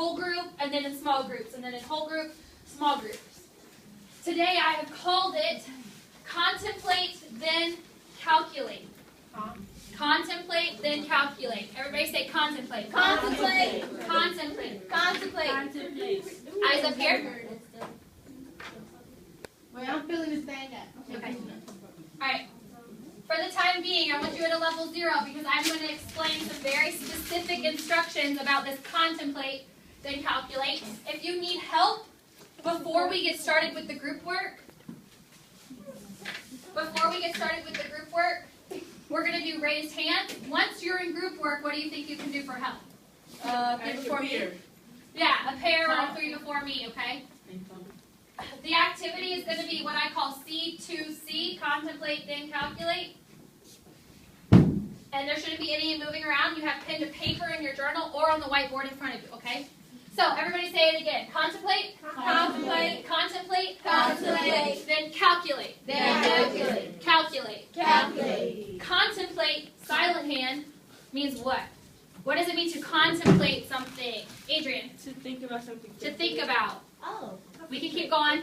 whole group, and then in small groups, and then in whole group, small groups. Today I have called it contemplate, then calculate. Contemplate, then calculate. Everybody say contemplate. Contemplate. Contemplate. Contemplate. Eyes up here. Wait, I'm feeling the stand up. Okay. All right. For the time being, I want you at a level 0 because I'm going to explain some very specific instructions about this contemplate, then calculate. If you need help before we get started with the group work, we're going to do raised hands. Once you're in group work, what do you think you can do for help? 3 before me. Yeah, a pair or 3 before me, okay? The activity is going to be what I call C2C, contemplate, then calculate. And there shouldn't be any moving around. You have pen to paper in your journal or on the whiteboard in front of you, okay? So everybody say it again. Contemplate. Contemplate. Contemplate. Contemplate. Then calculate. Then calculate. Calculate. Calculate. Contemplate, silent hand, means what? What does it mean to contemplate something? Adrian. To think about something. To think about. Oh. We can keep going.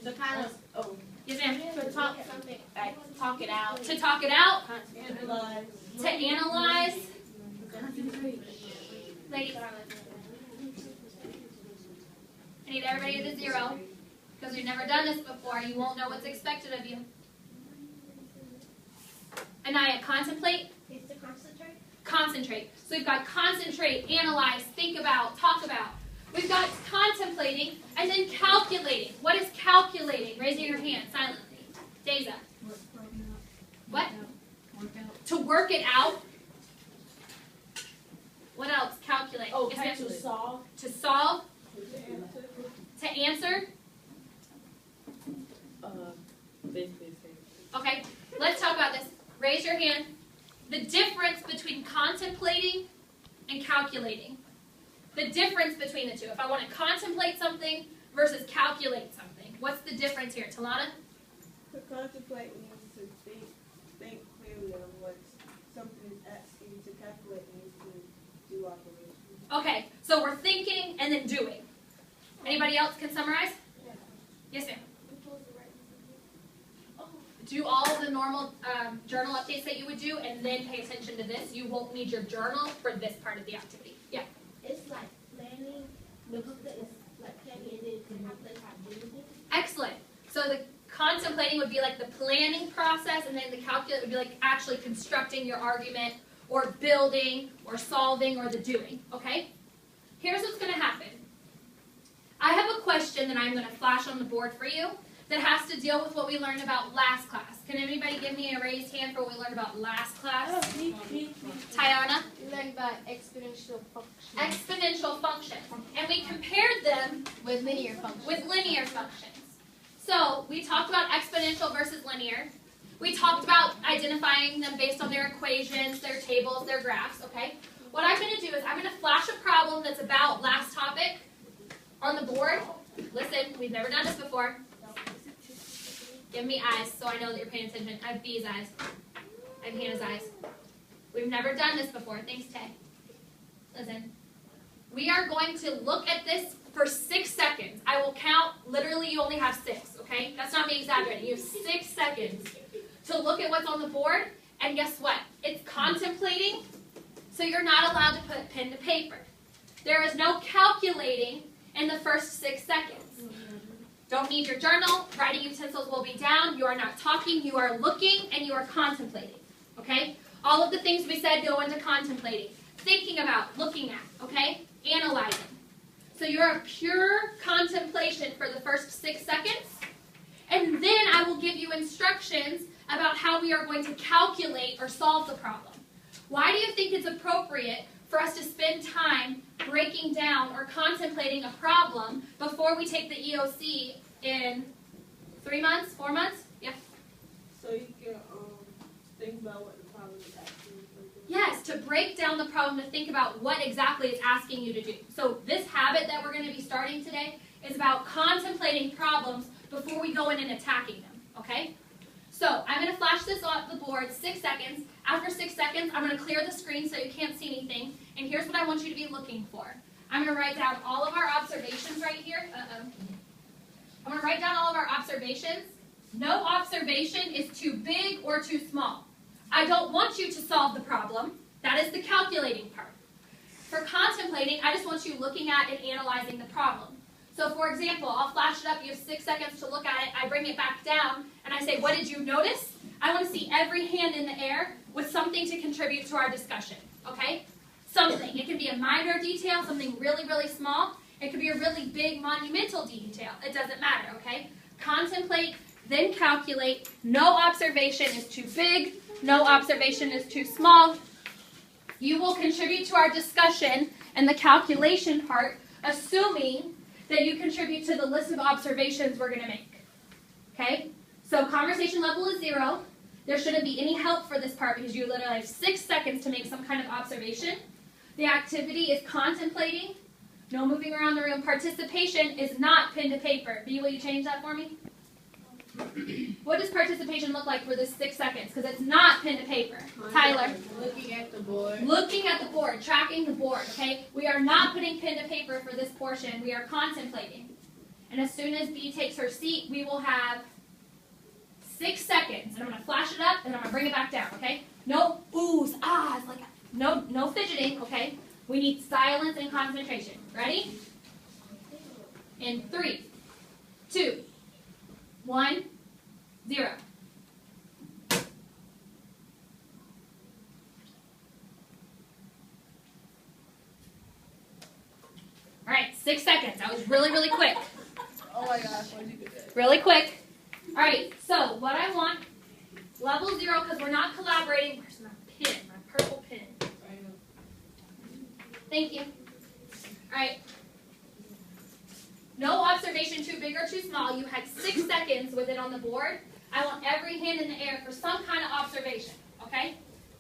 To kind of, Yes, ma'am. to talk something, like talk it out. To talk it out. Analyze. To analyze. Ladies. I need everybody at a 0 because we've never done this before. You won't know what's expected of you. Anaya, contemplate. Is to concentrate. Concentrate. So we've got concentrate, analyze, think about, talk about. We've got contemplating and then calculating. What is calculating? Raising your hand silently. Deza. What? To work it out. What else? Calculate. Oh, Yes, ma'am. to solve. To solve. To answer. Basically the same. Okay, let's talk about this. Raise your hand. The difference between contemplating and calculating. The difference between the two. If I want to contemplate something versus calculate something. What's the difference here? Talana? To contemplate means to think clearly on what something is asking you to calculate means to do operations. Okay, so we're thinking and then doing. Anybody else can summarize? Yes, ma'am. Do all the normal journal updates that you would do and then pay attention to this. You won't need your journal for this part of the activity. Yeah. It's like planning. The book that is like planning and then you can calculate how to do it. Excellent. So the contemplating would be like the planning process, and then the calculate would be like actually constructing your argument or building or solving or the doing. Okay? Here's what's going to happen. I have a question that I'm going to flash on the board for you that has to deal with what we learned about last class. Can anybody give me a raised hand for what we learned about last class? Tiana? We learned about exponential functions. Exponential functions. And we compared them With linear functions. with linear functions. So we talked about exponential versus linear. We talked about identifying them based on their equations, their tables, their graphs, okay? What I'm going to do is I'm going to flash a problem that's about last topic on the board. Listen, we've never done this before. Give me eyes so I know that you're paying attention. I have B's eyes. I have Hannah's eyes. We've never done this before. Thanks, Tay. Listen. We are going to look at this for 6 seconds. I will count. Literally, you only have 6, okay? That's not me exaggerating. You have 6 seconds to look at what's on the board. And guess what? It's contemplating, so you're not allowed to put pen to paper. There is no calculating in the first 6 seconds. Don't need your journal. Writing utensils will be down. You are not talking. You are looking, and you are contemplating, okay? All of the things we said go into contemplating. Thinking about, looking at, okay? Analyzing. So you're a pure contemplation for the first 6 seconds, and then I will give you instructions about how we are going to calculate or solve the problem. Why do you think it's appropriate for us to spend time breaking down or contemplating a problem before we take the EOC in 3 months, 4 months? Yeah. So you can think about what the problem is asking you to do. Yes, to break down the problem, to think about what exactly it's asking you to do. So this habit that we're going to be starting today is about contemplating problems before we go in and attacking them, okay? So I'm going to flash this on the board, 6 seconds. After 6 seconds, I'm going to clear the screen so you can't see anything. And here's what I want you to be looking for. I'm going to write down all of our observations right here. I'm going to write down all of our observations. No observation is too big or too small. I don't want you to solve the problem. That is the calculating part. For contemplating, I just want you looking at and analyzing the problem. So for example, I'll flash it up. You have 6 seconds to look at it. I bring it back down, and I say, what did you notice? I want to see every hand in the air with something to contribute to our discussion, okay? Something. It can be a minor detail, something really, really small. It could be a really big, monumental detail. It doesn't matter, okay? Contemplate, then calculate. No observation is too big. No observation is too small. You will contribute to our discussion and the calculation part, assuming that you contribute to the list of observations we're going to make. Okay? So conversation level is 0. There shouldn't be any help for this part because you literally have 6 seconds to make some kind of observation. The activity is contemplating. No moving around the room. Participation is not pen to paper. B, will you change that for me? What does participation look like for this 6 seconds? Because it's not pen to paper. Tyler. Looking at the board. Looking at the board, tracking the board, okay? We are not putting pen to paper for this portion. We are contemplating. And as soon as B takes her seat, we will have 6 seconds. And I'm going to flash it up, and I'm going to bring it back down, okay? No oohs, ahs, like no fidgeting, okay? We need silence and concentration. Ready? In 3, 2, 1, 0. All right, 6 seconds. That was really, really quick. Oh my gosh, why'd you do that? Really quick. All right, so what I want, level 0, because we're not collaborating. Where's my pin, my purple pin? Thank you. All right. No observation too big or too small. You had 6 seconds with it on the board. I want every hand in the air for some kind of observation. Okay?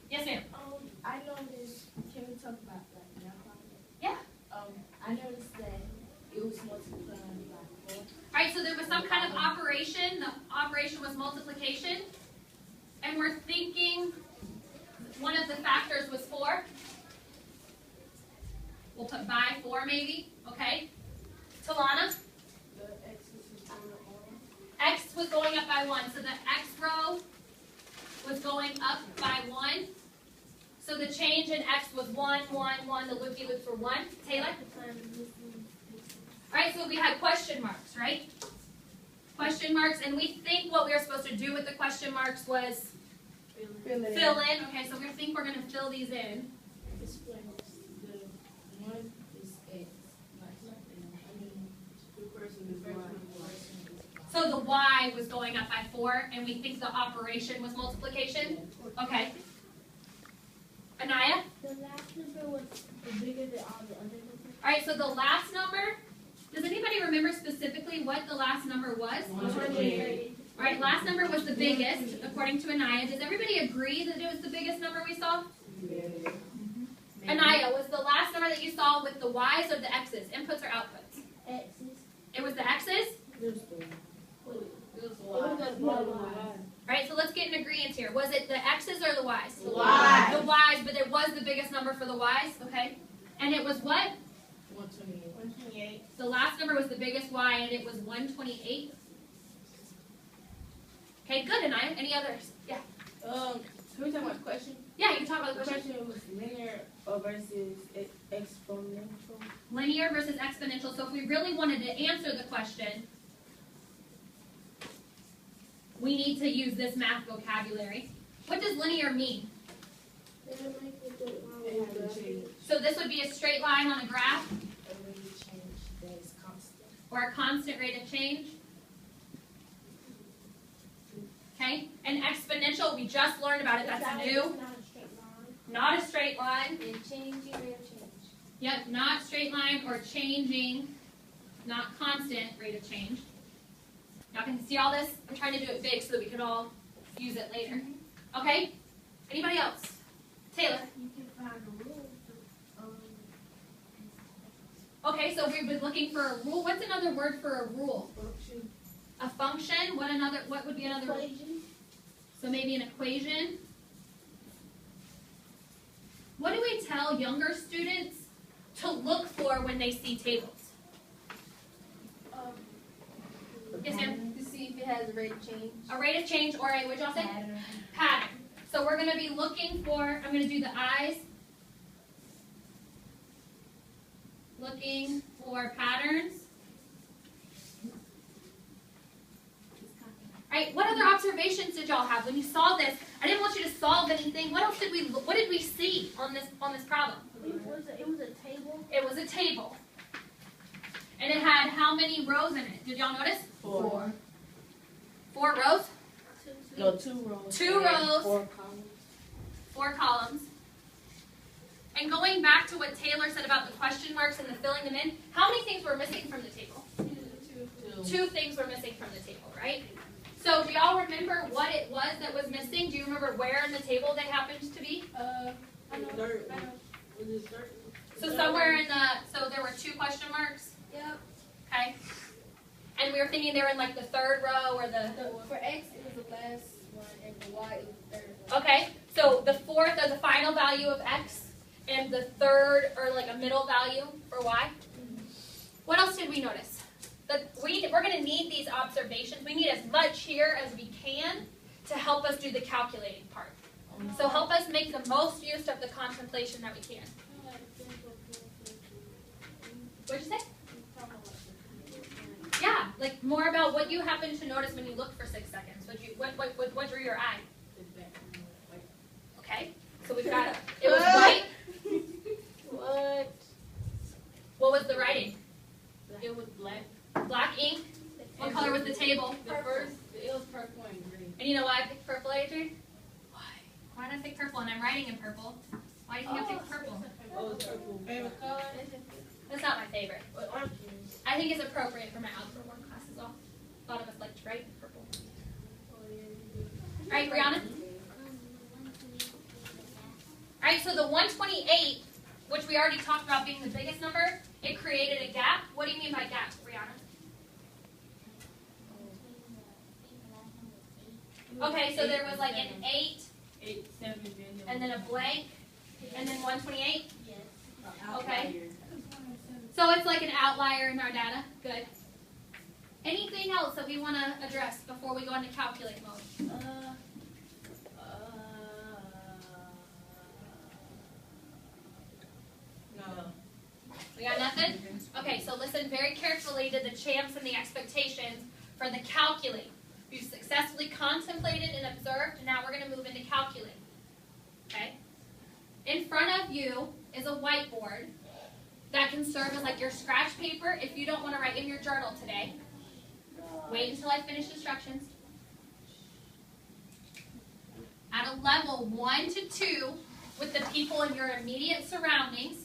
Yes, ma'am. I noticed, can we talk about that now? Yeah. I noticed that it was multiplying by 4. All right, so there was some kind of operation. The operation was multiplication. And we're thinking one of the factors was 4. We'll put by 4 maybe. Okay? Talana? The X is going up more. X was going up by 1. So the X row was going up by 1. So the change in X was 1, 1, 1. The loop-de-loops were 1. Taylor? All right, so we had question marks, right? Question marks, and we think what we were supposed to do with the question marks was Fill it in. fill in. Okay, so we think we're going to fill these in. Explain the 1 is X. The person is blind. So the Y was going up by 4, and we think the operation was multiplication. Okay. Anaya? The last number was bigger than all the other numbers. All right, so the last number, does anybody remember specifically what the last number was? 128. All right, last number was the biggest, according to Anaya. Does everybody agree that it was the biggest number we saw? Yeah. Anaya, was the last number that you saw with the Y's or the X's, inputs or outputs? X's. It was the X's? All right, so let's get an agreement here. Was it the X's or the Y's? The Y's. The Y's, but it was the biggest number for the Y's, okay? And it was what? 128. The last number was the biggest Y, and it was 128. Okay, good, Anaya. Any others? Yeah. Can we talk about the question? Yeah, you can talk about The the question. question was linear versus exponential. Linear versus exponential. So if we really wanted to answer the question, we need to use this math vocabulary. What does linear mean? So this would be a straight line on a graph or a constant rate of change. Okay? And exponential, we just learned about it. That's new. Not a straight line. Not a straight line. And changing rate of change. Yep, not straight line or changing, not constant rate of change. Y'all can see all this? I'm trying to do it big so that we can all use it later. Okay? Anybody else? Taylor. You can find a rule. Okay, so we've been looking for a rule. What's another word for a rule? Function. A function? What would be another word? Equation. So maybe an equation. What do we tell younger students to look for when they see tables? Yes, ma'am? To see if it has a rate of change. A rate of change or a, what'd y'all say? Pattern. So we're going to be looking for, I'm going to do the eyes. Looking for patterns. Right? What other observations did y'all have when you saw this? I didn't want you to solve anything. What else did we see on this problem? It was a table. It was a table. And it had how many rows in it? Did y'all notice? 4. 4 rows? No, 2 rows. 2 and rows. 4 columns. 4 columns. And going back to what Taylor said about the question marks and the filling them in, how many things were missing from the table? 2 things were missing from the table, right? So do y'all remember what it was that was missing? Do you remember where in the table they happened to be? I know. Was it third? So somewhere in the, so there were 2 question marks, Yep. okay? And we were thinking they were in like the 3rd row or the, For X, it was the last one, and for Y, it was the third one. okay? So the 4th or the final value of X and the 3rd or like a middle value for Y. What else did we notice? That we're going to need these observations. We need as much here as we can to help us do the calculating part. So help us make the most use of the contemplation that we can. What'd you say? Yeah, like more about what you happen to notice when you look for 6 seconds. What drew your eye? Okay, so we've got it was white. What? What was the writing? It was black. Black ink. What color was the table? The first, it was purple and green. And you know why I picked purple, Adrian? Why? Why did I pick purple? And I'm writing in purple. Why do you think I picked purple? Oh, it's purple. Favorite color? That's not my favorite. But orange. I think it's appropriate for my Algebra 1 class as well. A lot of us like to write in purple. All right, Brianna? All right, so the 128, which we already talked about being the biggest number, it created a gap. What do you mean by gap, Brianna? Okay, so there was like an 8, 8, 7, and then a blank, and then 128. Yes. Okay. So it's like an outlier in our data. Good. Anything else that we want to address before we go into calculate mode? No. We got nothing? Okay, so listen very carefully to the champs and the expectations for the calculate. We've successfully contemplated and observed, and now we're going to move into calculate. Okay? In front of you is a whiteboard that can serve as like your scratch paper if you don't want to write in your journal today. Wait until I finish instructions. At a level 1 to 2 with the people in your immediate surroundings,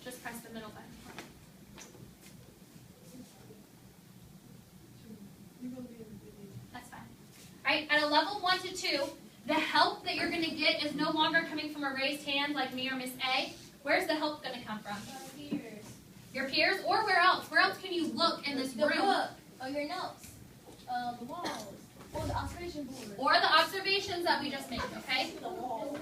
just press the middle button. That's fine. All right, at a level 1 to 2, the help that you're going to get is no longer coming from a raised hand like me or Miss A. Where's the help going to come from? Your peers, or where else? Where else can you look in this The room? book, or your notes, the walls, or the observation board. Or the observations that we just made, okay? The walls.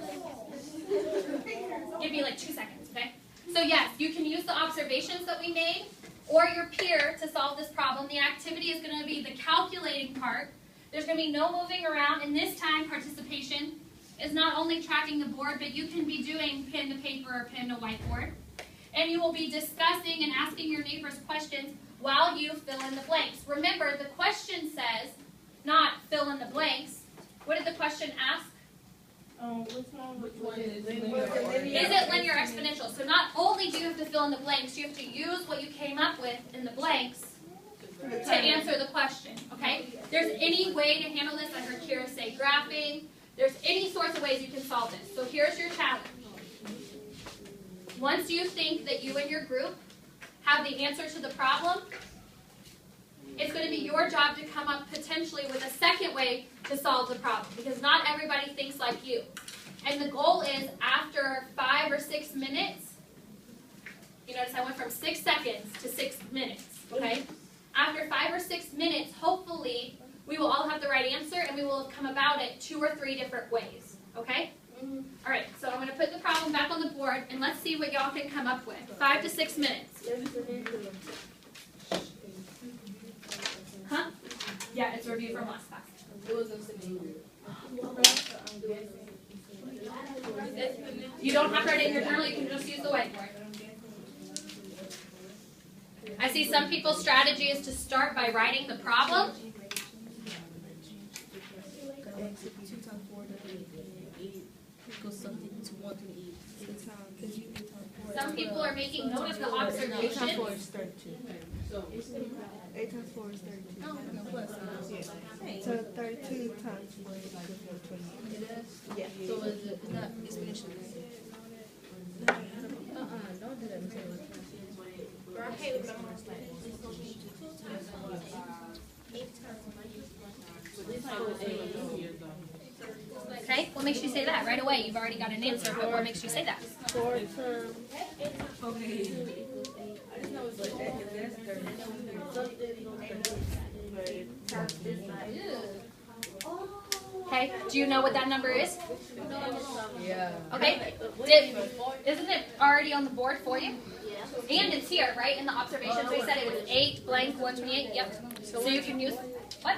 Give me like 2 seconds, okay? So yes, you can use the observations that we made or your peer to solve this problem. The activity is going to be the calculating part. There's going to be no moving around, and this time participation is not only tracking the board, but you can be doing pen to paper or pen to whiteboard. And you will be discussing and asking your neighbors questions while you fill in the blanks. Remember, the question says not fill in the blanks. What did the question ask? Which one is linear? Is it linear or exponential? So not only do you have to fill in the blanks, you have to use what you came up with in the blanks to answer the question, okay? There's any way to handle this. I heard Kira say graphing. There's any sorts of ways you can solve this. So here's your challenge. Once you think that you and your group have the answer to the problem, it's going to be your job to come up potentially with a second way to solve the problem, because not everybody thinks like you. And the goal is after 5 or 6 minutes, you notice I went from 6 seconds to 6 minutes, okay? After 5 or 6 minutes, hopefully, we will all have the right answer and we will have come about it 2 or 3 different ways, okay? All right, so I'm going to put the problem back on the board, and let's see what y'all can come up with. 5 to 6 minutes. Huh? Yeah, it's a review from last class. You don't have to write it in your journal, you can just use the whiteboard. I see some people's strategy is to start by writing the problem. Some people are making note of the observations. 8 times 4 is 32. So 32 times 4 is 28. Yeah. So it's not exponential. Don't do that. Okay, what makes you say that? Right away, you've already got an answer, but what makes you say that? 4 times Okay, do you know what that number is? Yeah. Okay, isn't it already on the board for you? And it's here, right? In the observations, we said it was 8 blank 128. Yep. So you can use what?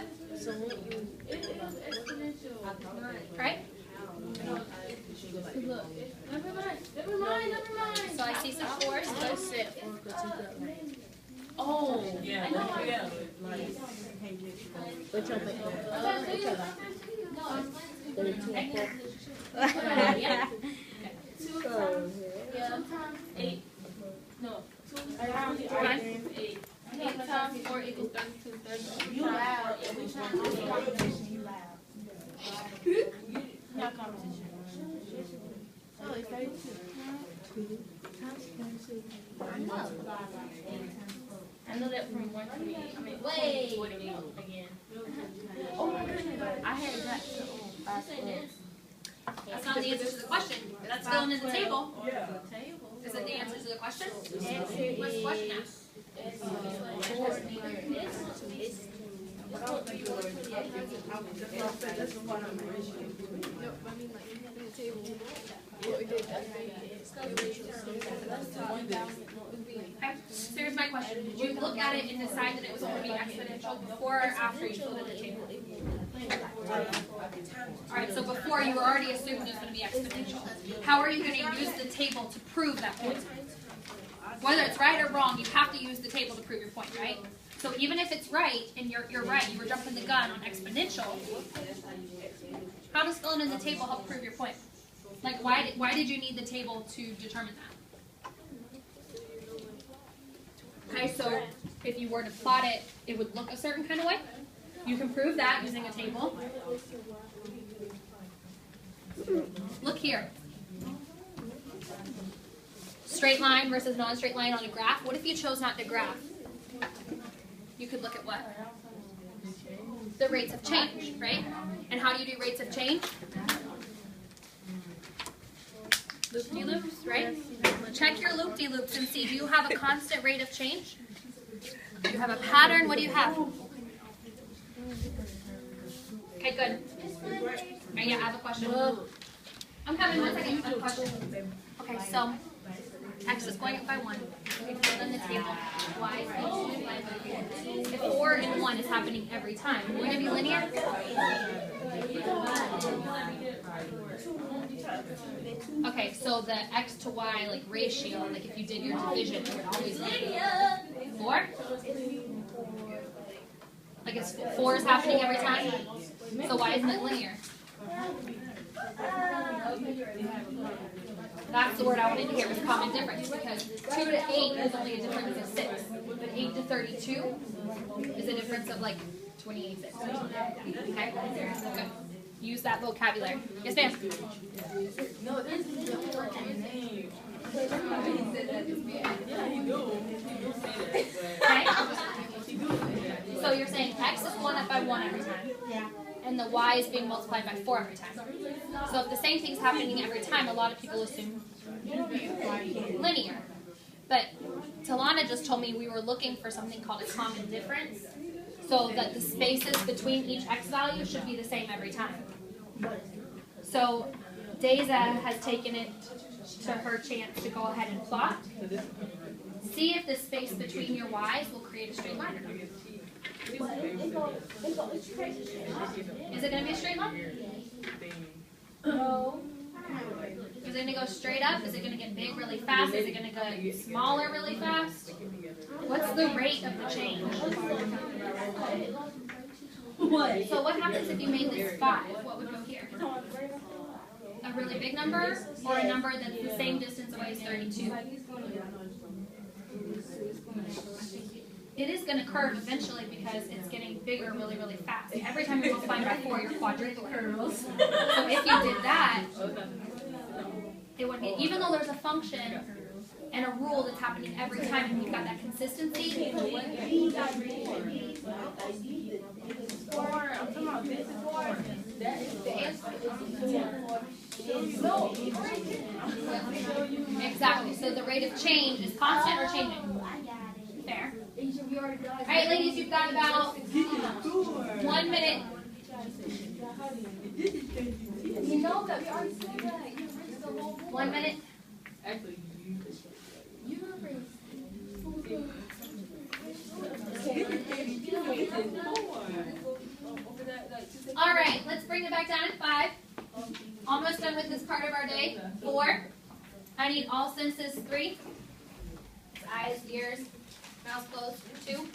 Right? Never mind. So I see some 4s. Oh, yeah. Yeah. Sometimes 8. No. 2 times 8. 8 times 4 equals 32. You loud. Not competition. Oh, it's 32. I know that from 128. I mean, Way. 48 again. Oh my goodness. I had that to That's not the answer to the question. That's filling in the table. table. Is it the answer to the question? What's the question asked? Okay, so here's my question. Did you look at it and decide that it was going to be exponential before or after you filled in the table? Alright, so before you were already assuming it was going to be exponential. How are you going to use the table to prove that point? Whether it's right or wrong, you have to use the table to prove your point, right? So even if it's right, and you're right, you were jumping the gun on exponential, how does filling in the table help prove your point? Like, why did you need the table to determine that? Okay, so if you were to plot it, it would look a certain kind of way. You can prove that using a table. Look here. Straight line versus non-straight line on a graph. What if you chose not to graph? You could look at what? The rates of change, right? And how do you do rates of change? Loop-de-loops, right? Check your loop-de-loops and see, do you have a constant rate of change? Do you have a pattern? What do you have? Okay, good. Right, yeah, I have a question. I'm coming, 1 second. I have a question. Okay, so x is going up by 1. We put on the table. Y is going to by 1. If 4 and 1 is happening every time, wouldn't it be linear? Okay, so the x to y like ratio, like if you did your division, it would always be 4. Like it's 4 is happening every time. So why isn't it linear? That's the word I wanted to hear was common difference, because 2 to 8 is only a difference of 6, but 8 to 32 is a difference of like 28. Okay, good. Use that vocabulary. Yes, ma'am. No, this is the important name. Yeah, he do. He do say that. Okay. So you're saying x is going up by 1 every time. Yeah. And the y is being multiplied by 4 every time. So if the same thing's happening every time, a lot of people assume linear. But Talana just told me we were looking for something called a common difference, so that the spaces between each x value should be the same every time. So Deza has taken it to her chance to go ahead and plot. See if the space between your y's will create a straight line or not. It's crazy. Is it going to be a straight line? No. Is it going to go straight up? Is it going to get big really fast? Is it going to get smaller really fast? What's the rate of the change? What? So what happens if you made this 5? What would go here? A really big number or a number that's the same distance away as 32? It is going to curve eventually because it's getting bigger really, really fast. Every time you're multiplying by 4, you're quadrupling. So if you did that, it would be, even though there's a function and a rule that's happening every time and you've got that consistency, I'm talking about this is 4. That is the answer. exactly. So the rate of change is constant or changing? Fair. All right, ladies, you've got about 1 minute. You know that we already said that. You reached the whole 1 minute. Actually, you All right, let's bring it back down at 5. Almost done with this part of our day. 4. I need all senses. 3. Eyes, ears, mouth closed. 2.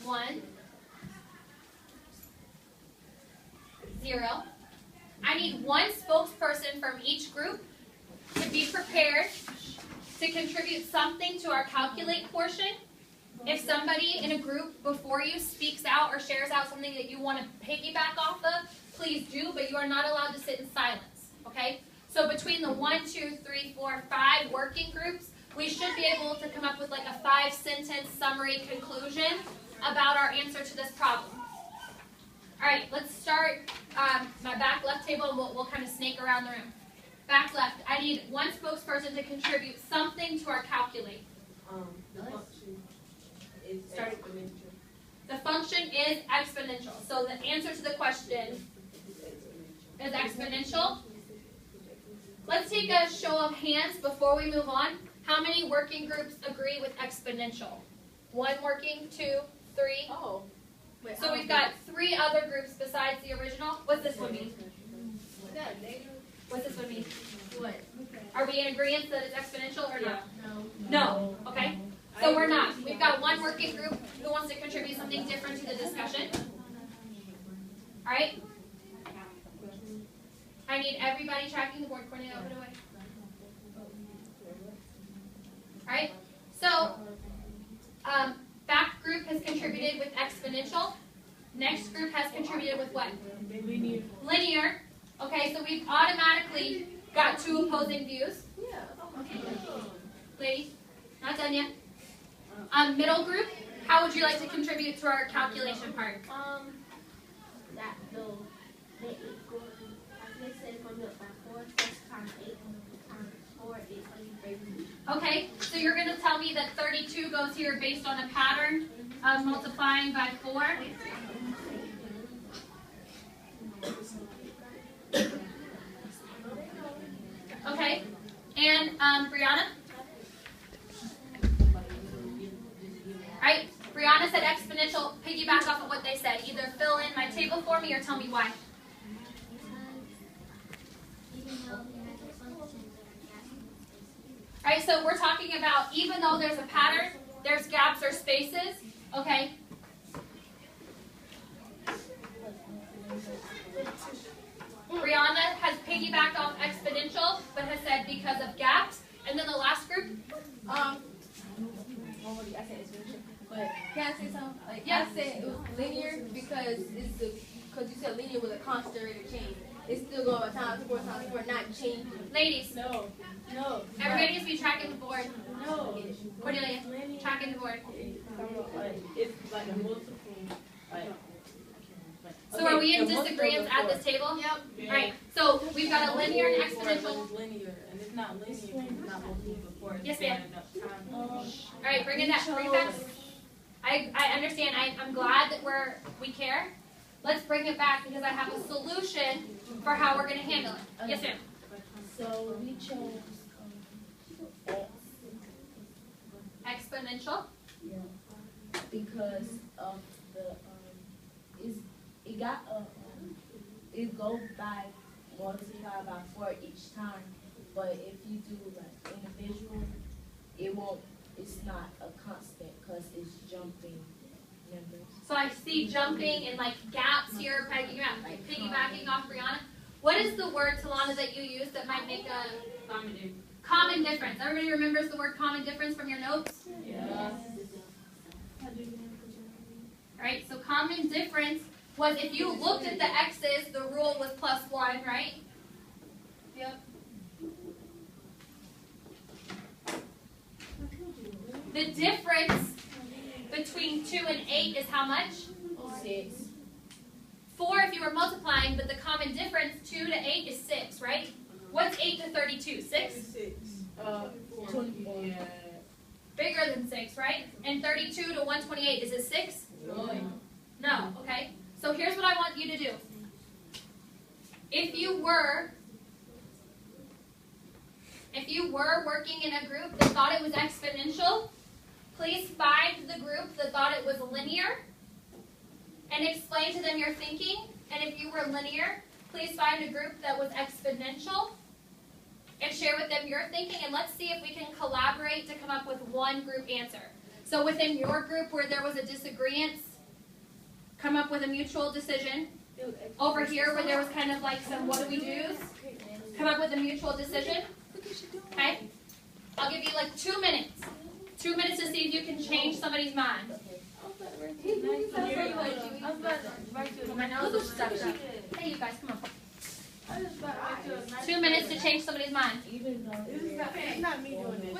1. 0. I need 1 spokesperson from each group to be prepared to contribute something to our calculate portion. If somebody in a group before you speaks out or shares out something that you want to piggyback off of, please do, but you are not allowed to sit in silence, okay? So between the 1, 2, 3, 4, 5 working groups, we should be able to come up with like a 5-sentence summary conclusion about our answer to this problem. All right, let's start my back left table and we'll kind of snake around the room. Back left, I need 1 spokesperson to contribute something to our calculate. The function is exponential. The function is exponential. So the answer to the question is exponential. Let's take a show of hands before we move on. How many working groups agree with exponential? 1 working, 2, 3. Oh. Wait, So we've got 3 other groups besides the original. What's this one mean? What's this one mean? What? Are we in agreement that it's exponential or not? No. No. Okay. So we're not. We've got 1 working group who wants to contribute something different to the discussion. All right. I need everybody tracking the board. Cornelia, open away. All right. So back group has contributed with exponential. Next group has contributed with what? Linear. Linear. Okay, so we've automatically got 2 opposing views. Ladies, not done yet. Middle group, how would you like to contribute to our calculation part? That though, they equal, as they said, from the 4 times 8 times 4 is 130. Okay, so you're going to tell me that 32 goes here based on a pattern of multiplying by 4. Okay, and Brianna? Alright, Brianna said exponential. Piggyback off of what they said. Either fill in my table for me or tell me why. Alright, so we're talking about even though there's a pattern, there's gaps or spaces. Okay. Brianna has piggybacked off exponential, but has said because of gaps. And then the last group? Already I said exponential. But can I say something? Like, Yeah. I said it was linear because because you said linear was a constant rate of change. It's still going by times 4 times 4, not changing. Ladies, No. everybody needs to be tracking the board. No. Cornelia, tracking the board. It's like a multiple, like. So are we in disagreement at this table? Yep. Alright, so we've got a linear and exponential. It's linear, and it's not linear, it's not multiple before. Yes, ma'am. Time. Alright, bring it back. I understand. I'm glad that we care. let's bring it back because I have a solution for how we're going to handle it. Yes, ma'am. So we chose X. Exponential. Yeah. Because of the it got it go by multiply by 4 each time, but if you do like individual, it won't. It's not a constant because it's jumping numbers. So I see jumping and like gaps here, piggybacking off Brianna. What is the word, Talana, that you use that might make a common difference? Everybody remembers the word common difference from your notes? Yes. All right, so common difference was if you looked at the x's, the rule was +1, right? Yep. The difference between 2 and 8 is how much? 6. 4 if you were multiplying, but the common difference, 2 to 8 is 6, right? What's 8 to 32? 6? 24. Bigger than 6, right? And 32 to 128, is it 6? No, okay? So here's what I want you to do. If you were working in a group that thought it was exponential, please find the group that thought it was linear and explain to them your thinking. And if you were linear, please find a group that was exponential and share with them your thinking. And let's see if we can collaborate to come up with one group answer. So within your group where there was a disagreement, come up with a mutual decision. Over here where there was kind of like some what do we do's, come up with a mutual decision. Okay? I'll give you like 2 minutes. 2 minutes to see if you can change somebody's mind. Hey, you guys, come on. 2 minutes to change somebody's mind. It's not me doing this.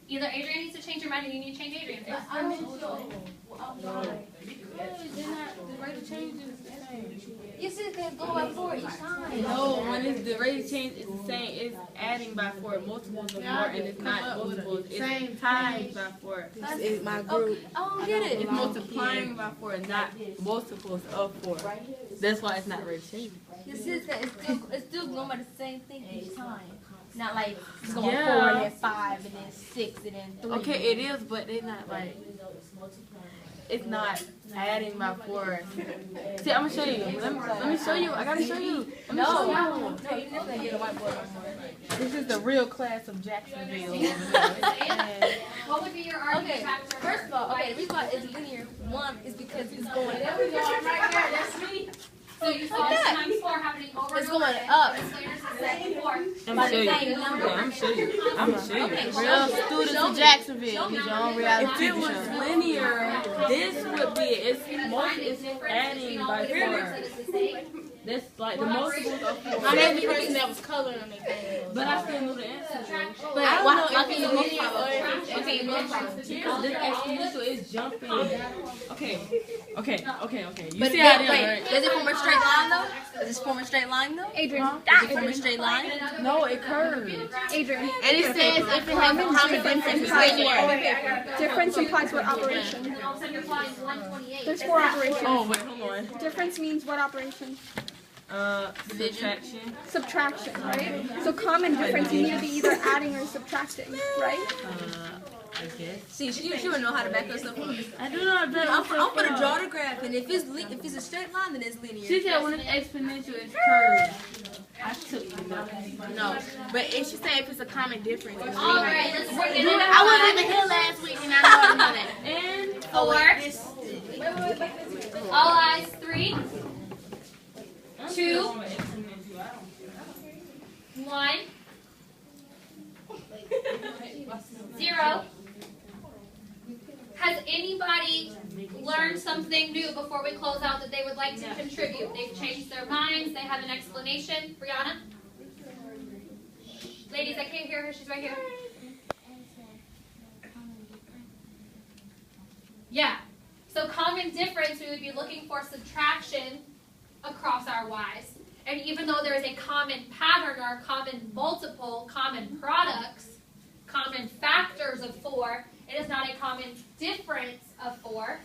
Either Adrian needs to change your mind or you need to change Adrian's. You said they go by 4 each time. No, when it's the rate of change is the same. It's adding by 4, multiples of 4, and it's not multiples. It's times by 4. It's my group. I don't get it. It's multiplying by 4, not multiples of 4. That's why it's not rate of change. You said that it's still going by the same thing each time. Not like it's going Yeah. 4 and then 5 and then 6 and then 3. Okay, it is, but it's not like it's not adding by 4. See, I'm gonna show you. Let me show you. I gotta show you. No, you didn't have to get a whiteboard no more. This is the real class of Jacksonville. What would be your argument Okay, factor? first of all, the reason why it's linear, one is because it's going up. So you saw this times 4 happening over It's and over going again. up. This later says 4. I'm By gonna show the you. same number. I'm gonna show you. I'm gonna show you. Okay, Real students of Jacksonville. Show me. If it was linear, this would be it. It's adding by 4. That's like the multiples of 4. I'm the person that was coloring on their thing. But I still knew the answer. But I don't why know can if you it's multiply linear or by if 4? Okay, you multiply by 4. This exponential is jumping. Okay. You But see how it is, wait, right? does it form a straight line though? Does it form a straight line though? Adrian, does it form a straight line? No, it curves. Adrian, And it says if it has a common difference, it's linear. Difference implies what operation? And all of a sudden you're flying 128. There's 4 operations. Oh wait, hold on. Difference means what operation? Subtraction. Subtraction, right? So common difference means you're either adding or subtracting, right? I guess. see, she would know how to back her stuff up. I do not know. I'm gonna draw the graph, and if it's a straight line, then it's linear. She said when it's exponential, it's curved. I took the note. No, but if she say if it's a common difference, it's All linear. right, let's bring it in. I wasn't even here last week, and I know about that. And 4. All eyes. 3, 2, 1, 0. Has anybody learned something new before we close out that they would like to contribute? They've changed their minds. They have an explanation. Brianna? Ladies, I can't hear her. She's right here. Yeah. So common difference, we would be looking for subtraction across our y's. And even though there is a common pattern or a common multiple, common products, common factors of 4, it is not a common difference of 4.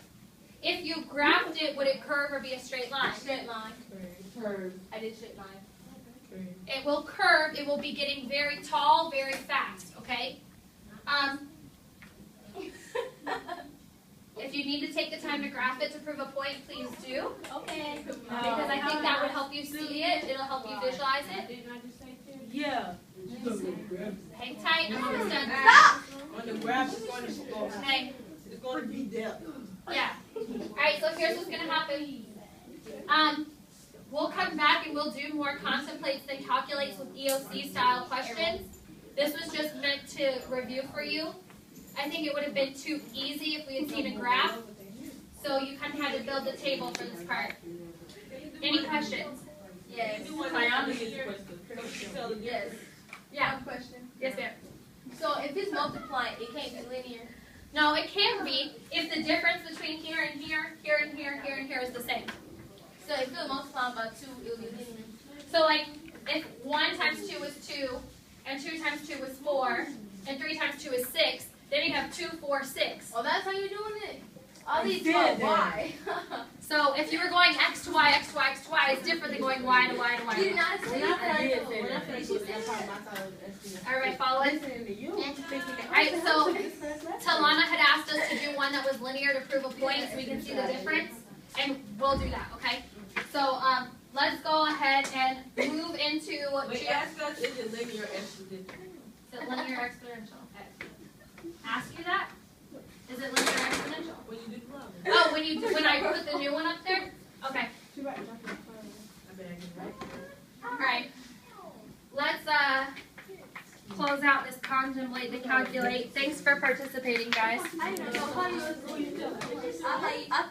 If you graphed it, would it curve or be a straight line? Straight line. Curve. I did straight line. It will curve. It will be getting very tall, very fast. Okay. If you need to take the time to graph it to prove a point, please do. Okay. Because I think that would help you see it. It'll help you visualize it. Didn't I just say two? Yeah. Hang tight. I'm almost done. On the graph, it's going to go. Okay. It's going to be depth. Yeah. All right. So here's what's gonna happen. We'll come back and we'll do more contemplates than calculates with EOC style questions. This was just meant to review for you. I think it would have been too easy if we had seen a graph. So you kind of had to build the table for this part. Any questions? Yes. Yes. Yeah. Question. Yes, ma'am. So if it's multiplying, it can't be linear. No, it can be if the difference between here and here, here and here, here and here is the same. So if it was multiplying by 2, it would be linear. So like if 1 times 2 is 2, and 2 times 2 is 4, and 3 times 2 is 6, then you have 2, 4, 6. Oh, that's how you're doing it? All these did go that. Y. So if you were going X to Y, X to Y, X to Y, it's different than going Y to Y to Y. You did not say that. Everybody following? Alright, so Talana had asked us to do one that was linear to prove a point so we can see the difference. And we'll do that, okay? So let's go ahead and move into Wait, ask us, is it linear or exponential? Is it linear or exponential? Okay. Ask you that? Is it linear or exponential? When you do the love. Oh, when I put the new one up there? Okay. I bet I get it right. Alright. Let's close out this contemplate to calculate. Thanks for participating, guys. I know. I thought